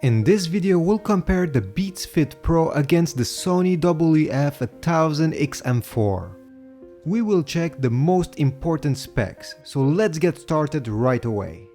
In this video we'll compare the Beats Fit Pro against the Sony WF-1000XM4. We will check the most important specs, so let's get started right away.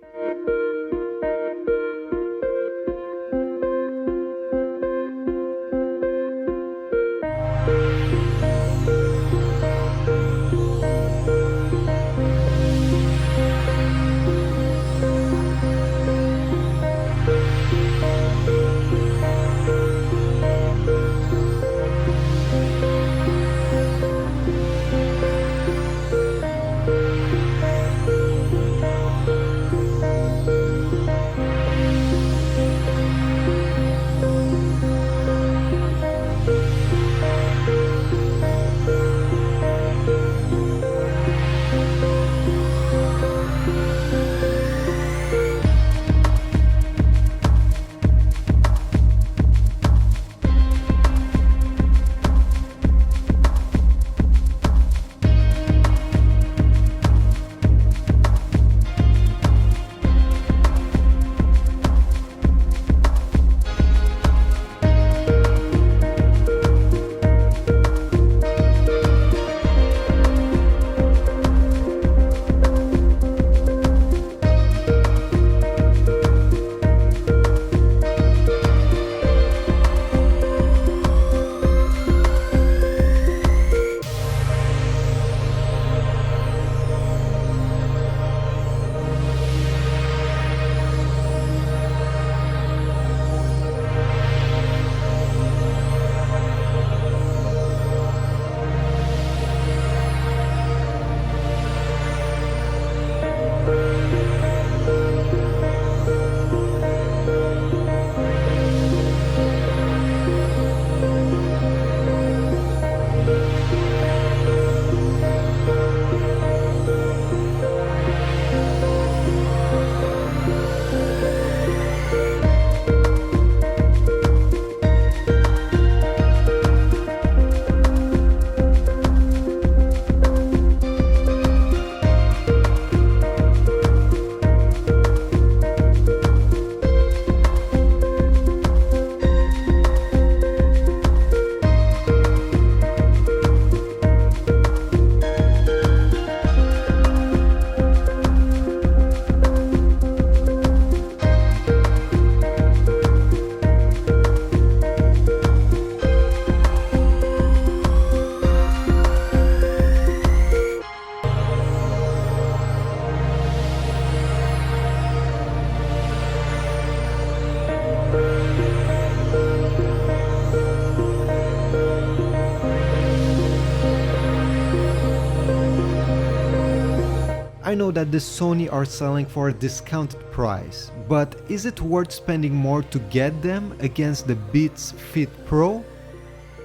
I know that the Sony are selling for a discounted price, but is it worth spending more to get them against the Beats Fit Pro?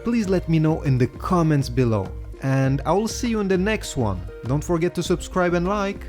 Please let me know in the comments below, and I will see you in the next one. Don't forget to subscribe and like.